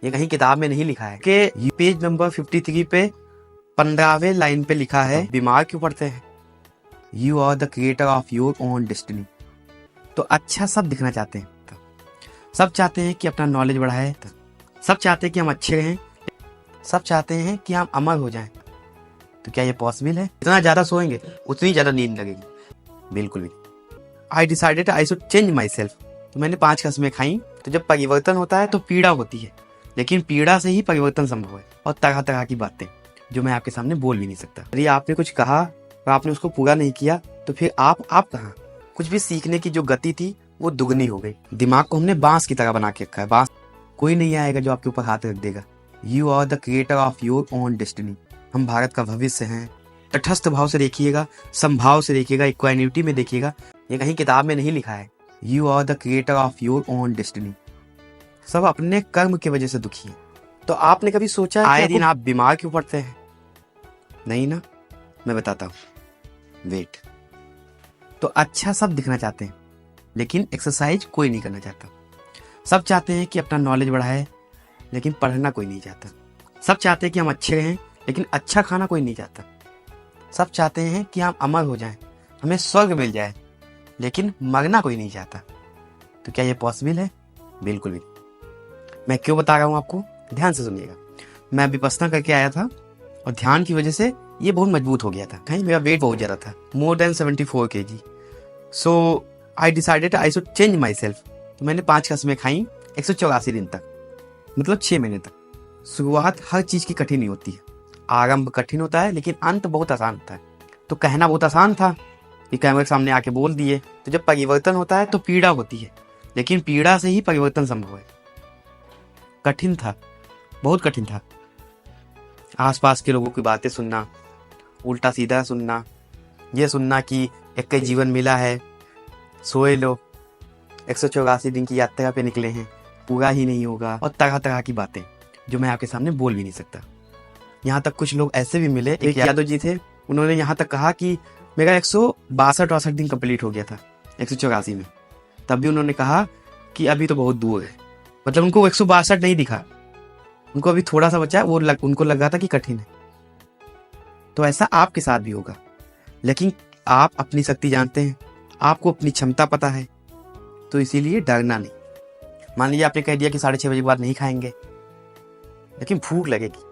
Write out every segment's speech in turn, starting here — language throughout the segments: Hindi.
ये कहीं किताब में नहीं लिखा है कि पेज नंबर 53 पे 15वें लाइन पे लिखा है, बीमार क्यों पड़ते हैं? You are the creator of your own destiny. तो अच्छा सब दिखना चाहते हैं, सब चाहते हैं कि अपना नॉलेज बढ़ाए, सब चाहते हैं कि हम अच्छे रहें, सब चाहते हैं कि हम अमर हो जाएं। तो क्या ये पॉसिबल है? जितना ज्यादा सोएंगे उतनी ज्यादा नींद लगेगी? बिल्कुल भी। I decided I should change my self. तो मैंने 5 कस्में खाई। तो जब परिवर्तन होता है तो पीड़ा होती है, लेकिन पीड़ा से ही परिवर्तन संभव है। और तरह तरह की बातें जो मैं आपके सामने बोल भी नहीं सकता। यदि आपने कुछ कहा और आपने उसको पूरा नहीं किया तो फिर आप कहाँ? कुछ भी सीखने की जो गति थी वो दुगनी हो गई। दिमाग को हमने बांस की तरह बना के रखा है। बांस कोई नहीं आएगा जो आपके ऊपर हाथ रख देगा। You are the creator of your own destiny. हम भारत का भविष्य हैं। तटस्थ भाव से देखिएगा, संभाव से देखिएगा, इक्वानिटी में देखिएगा। ये कहीं किताब में नहीं लिखा है। You are the creator of your own destiny. सब अपने कर्म की वजह से दुखी हैं। तो आपने कभी सोचा आए दिन आप बीमार क्यों पड़ते हैं? नहीं ना, मैं बताता हूँ, वेट। तो अच्छा सब दिखना चाहते हैं, लेकिन एक्सरसाइज कोई नहीं करना चाहता। सब चाहते हैं कि अपना नॉलेज बढ़ाए, लेकिन पढ़ना कोई नहीं चाहता। सब चाहते हैं कि हम अच्छे रहें, लेकिन अच्छा खाना कोई नहीं चाहता। सब चाहते हैं कि हम अमर हो जाएं, हमें स्वर्ग मिल जाए, लेकिन मरना कोई नहीं चाहता। तो क्या ये पॉसिबल है? बिल्कुल भी। मैं क्यों बता रहा हूँ आपको, ध्यान से सुनिएगा। मैं विपश्यना करके आया था और ध्यान की वजह से ये बहुत मजबूत हो गया था। कहीं मेरा वेट बहुत ज्यादा था, more than 74 kg। So I decided I should change my self. तो मैंने 5 कस्में खाई 184 दिन तक, मतलब 6 महीने तक। शुरुआत हर चीज की कठिन नहीं होती है। आरंभ कठिन होता है, लेकिन अंत बहुत आसान होता है। तो कहना बहुत आसान था कि कैमरे के सामने आके बोल दिए। तो जब परिवर्तन होता है तो पीड़ा होती है, लेकिन पीड़ा से ही परिवर्तन संभव है। कठिन था, बहुत कठिन था। आसपास के लोगों की बातें सुनना, उल्टा सीधा सुनना, ये सुनना कि एक ही जीवन मिला है, सोए लो, 184 दिन की यात्रा पे निकले हैं, पूरा ही नहीं होगा, और तरह तरह की बातें जो मैं आपके सामने बोल भी नहीं सकता। यहाँ तक कुछ लोग ऐसे भी मिले, एक यादव जी थे, उन्होंने यहाँ तक कहा कि मेरा 162-62 दिन कंप्लीट हो गया था 184 में। तब भी उन्होंने कहा कि अभी तो बहुत दूर है। मतलब उनको 162 नहीं दिखा, उनको अभी थोड़ा सा बचा है। उनको लगा था कि कठिन है। तो ऐसा आपके साथ भी होगा, लेकिन आप अपनी शक्ति जानते हैं, आपको अपनी क्षमता पता है, तो इसीलिए डरना नहीं। मान लीजिए आपने कह दिया कि 6:30 बजे के बाद नहीं खाएंगे, लेकिन भूख लगेगी,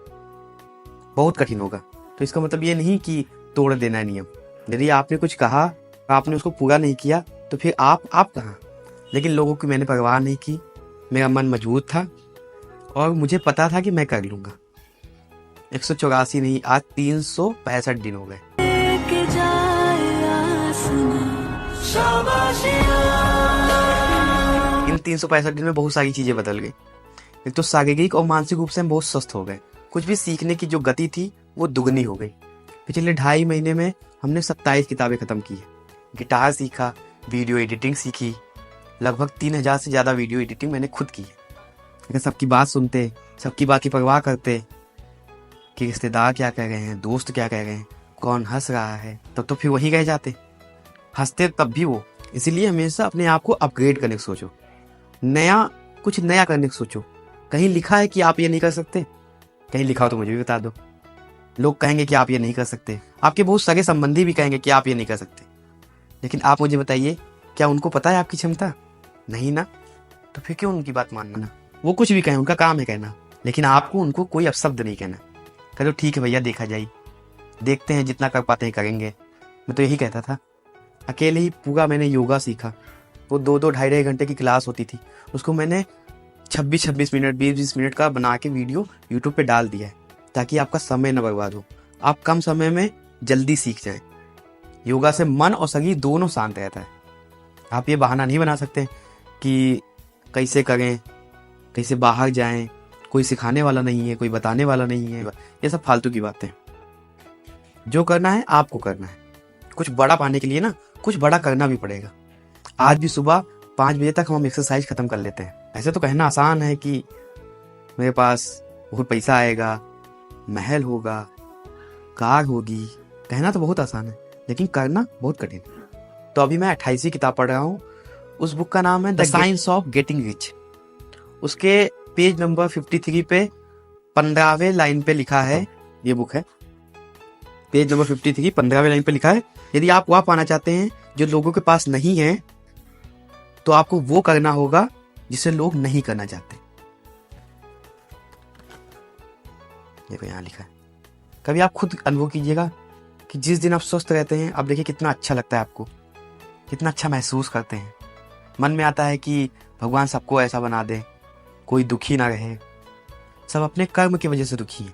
बहुत कठिन होगा। तो इसका मतलब ये नहीं कि तोड़ देना है नियम। यदि आपने कुछ कहा, आपने उसको पूरा नहीं किया, तो फिर आप कहाँ? लेकिन लोगों की मैंने परवाह नहीं की। मेरा मन मजबूत था और मुझे पता था कि मैं कर लूंगा। 184 नहीं, आज 365 दिन हो गए। इन 365 दिन में बहुत सारी चीजें बदल गई। एक तो शारीरिक और मानसिक रूप से हम बहुत स्वस्थ हो गए। कुछ भी सीखने की जो गति थी वो दुगनी हो गई। पिछले 2.5 महीने में हमने 27 किताबें खत्म की है। गिटार सीखा, वीडियो एडिटिंग सीखी, लगभग 3000 से ज्यादा वीडियो एडिटिंग मैंने खुद की है। अगर सबकी बात सुनते, सबकी बात की परवाह करते कि रिश्तेदार क्या कह रहे हैं, दोस्त क्या कह रहे हैं, कौन हंस रहा है, तब तो फिर वही रह जाते, हंसते तब भी वो। इसीलिए हमेशा अपने आप को अपग्रेड करने की सोचो, कुछ नया करने की सोचो। कहीं लिखा है कि आप ये नहीं कर सकते? कहीं लिखा हो तो मुझे भी बता दो। लोग कहेंगे कि आप ये नहीं कर सकते, आपके बहुत सगे संबंधी भी कहेंगे कि आप ये नहीं कर सकते, लेकिन आप मुझे बताइए, क्या उनको पता है आपकी क्षमता? नहीं ना, तो फिर क्यों उनकी बात मानना? वो कुछ भी कहें, उनका काम है कहना, लेकिन आपको उनको कोई अपशब्द नहीं कहना। कहो ठीक है भैया, देखा जाए, देखते हैं, जितना कर पाते हैं करेंगे। मैं तो यही कहता था। अकेले ही पूरा मैंने योगा सीखा। वो 2-2, 2.5 घंटे की क्लास होती थी, उसको मैंने 26 मिनट, 20 मिनट का बना के वीडियो यूट्यूब पे डाल दिया है, ताकि आपका समय न बर्बाद हो, आप कम समय में जल्दी सीख जाएं। योगा से मन और शरीर दोनों शांत रहता है। आप ये बहाना नहीं बना सकते कि कैसे करें, कैसे बाहर जाएं, कोई सिखाने वाला नहीं है, कोई बताने वाला नहीं है। ये सब फालतू की बातें। जो करना है आपको करना है। कुछ बड़ा पाने के लिए ना कुछ बड़ा करना भी पड़ेगा। आज भी सुबह 5 बजे तक हम एक्सरसाइज खत्म कर लेते हैं। ऐसे तो कहना आसान है कि मेरे पास बहुत पैसा आएगा, महल होगा, कार होगी, कहना तो बहुत आसान है, लेकिन करना बहुत कठिन है। तो अभी मैं 28वीं किताब पढ़ रहा हूँ। उस बुक का नाम है the science of getting rich. उसके पेज नंबर 53 पे 15वें लाइन पे लिखा है, ये बुक है, पेज नंबर 53 15वें लाइन पे लिखा है, यदि आप वह पाना चाहते हैं जो लोगों के पास नहीं है तो आपको वो करना होगा जिसे लोग नहीं करना चाहते। देखो यहाँ लिखा है। कभी आप खुद अनुभव कीजिएगा कि जिस दिन आप स्वस्थ रहते हैं, अब देखिए कितना अच्छा लगता है आपको, कितना अच्छा महसूस करते हैं। मन में आता है कि भगवान सबको ऐसा बना दे, कोई दुखी ना रहे। सब अपने कर्म की वजह से दुखी है।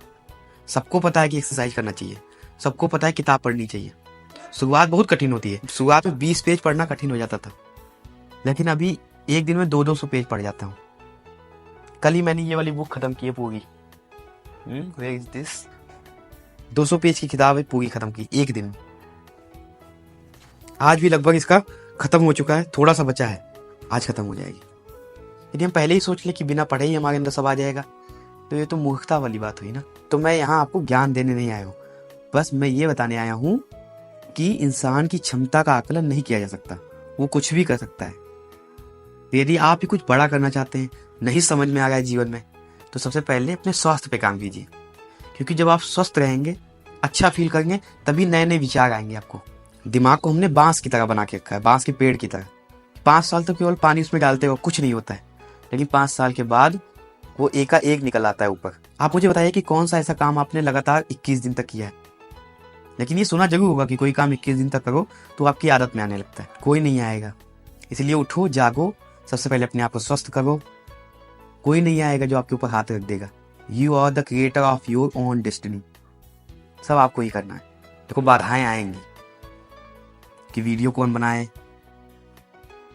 सबको पता है कि एक्सरसाइज करना चाहिए, सबको पता है किताब पढ़नी चाहिए। शुरुआत बहुत कठिन होती है। शुरुआत में 20 पेज पढ़ना कठिन हो जाता था, लेकिन अभी एक दिन में 200-200 पेज पढ़ जाता हूँ। कल ही मैंने ये वाली बुक खत्म की है पूरी। Where is this? 200 पेज की किताब है, पूरी खत्म की एक दिन में। आज भी लगभग इसका खत्म हो चुका है, थोड़ा सा बचा है, आज खत्म हो जाएगी। यदि हम पहले ही सोच ले कि बिना पढ़े ही हमारे अंदर सब आ जाएगा, तो ये तो मूर्खता वाली बात हुई ना। तो मैं यहाँ आपको ज्ञान देने नहीं आया हूँ, बस मैं ये बताने आया हूँ कि इंसान की क्षमता का आकलन नहीं किया जा सकता, वो कुछ भी कर सकता है। यदि आप भी कुछ बड़ा करना चाहते हैं, नहीं समझ में आ रहा है जीवन में, तो सबसे पहले अपने स्वास्थ्य पे काम कीजिए, क्योंकि जब आप स्वस्थ रहेंगे, अच्छा फील करेंगे, तभी नए नए विचार आएंगे आपको। दिमाग को हमने बांस की तरह बना के रखा है, बांस के पेड़ की तरह। 5 साल तक केवल पानी उसमें डालते हो, कुछ नहीं होता है, लेकिन 5 साल के बाद वो एक का एक निकल आता है ऊपर। आप मुझे बताइए कि कौन सा ऐसा काम आपने लगातार 21 दिन तक किया है। लेकिन ये सुना जरूर होगा कि कोई काम 21 दिन तक करो तो आपकी आदत में आने लगता है। कोई नहीं आएगा, इसलिए उठो, जागो, सबसे पहले अपने आप को स्वस्थ करो। कोई नहीं आएगा जो आपके ऊपर हाथ रख देगा। You are the creator of your own destiny. सब आपको ही करना है। देखो बाधाएं आएंगी कि वीडियो कौन बनाए,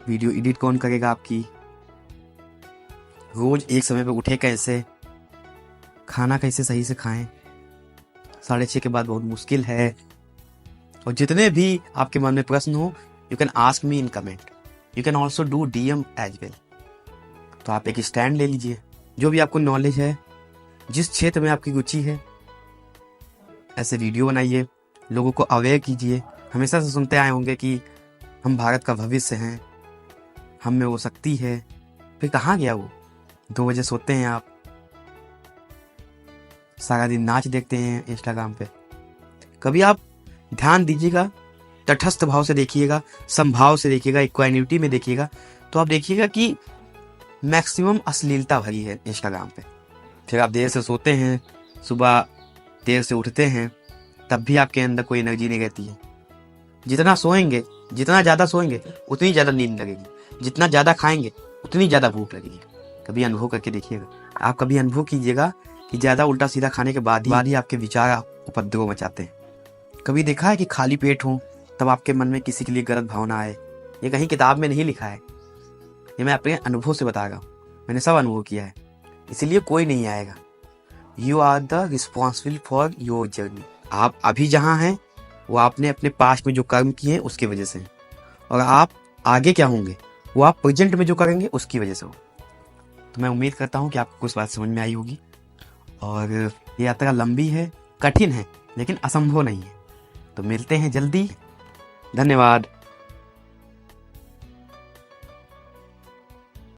वीडियो एडिट कौन करेगा आपकी, रोज एक समय पे उठे कैसे, खाना कैसे सही से खाएं, 6:30 के बाद बहुत मुश्किल है। और जितने भी आपके मन में प्रश्न हो, you can ask me in comment, you can also do DM as well. तो आप एक स्टैंड ले लीजिए, जो भी आपको नॉलेज है, जिस क्षेत्र में आपकी रुचि है, ऐसे वीडियो बनाइए, लोगों को अवेयर कीजिए। हमेशा से सुनते आए होंगे कि हम भारत का भविष्य हैं, हम में वो शक्ति है, फिर कहाँ गया वो? 2 बजे सोते हैं आप, सारा दिन नाच देखते हैं इंस्टाग्राम पे। कभी आप ध्यान दीजिएगा, तटस्थ भाव से देखिएगा, समभाव से देखिएगा, इक्वानिटी में देखिएगा, तो आप देखिएगा कि मैक्सिमम अश्लीलता भरी है इंस्टाग्राम पे। फिर आप देर से सोते हैं, सुबह देर से उठते हैं, तब भी आपके अंदर कोई एनर्जी नहीं रहती है। जितना सोएंगे, जितना ज़्यादा सोएंगे, उतनी ज़्यादा नींद लगेगी, जितना ज़्यादा खाएंगे उतनी ज़्यादा भूख लगेगी। कभी अनुभव करके देखिएगा। आप कभी अनुभव कीजिएगा कि ज़्यादा उल्टा सीधा खाने के बाद ही आपके विचार उपद्रव मचाते हैं। कभी देखा है कि खाली पेट हो तब आपके मन में किसी के लिए गलत भावना आए? ये कहीं किताब में नहीं लिखा है, ये मैं अपने अनुभव से बता रहा हूँ। मैंने सब अनुभव किया है, इसीलिए कोई नहीं आएगा। You are the responsible for your journey. आप अभी जहाँ हैं वो आपने अपने पास्ट में जो कर्म किए हैं उसकी वजह से, और आप आगे क्या होंगे वो आप प्रेजेंट में जो करेंगे उसकी वजह से हो। तो मैं उम्मीद करता हूँ कि आपको कुछ बात समझ में आई होगी। और ये यात्रा लंबी है, कठिन है, लेकिन असंभव नहीं है। तो मिलते हैं जल्दी। धन्यवाद।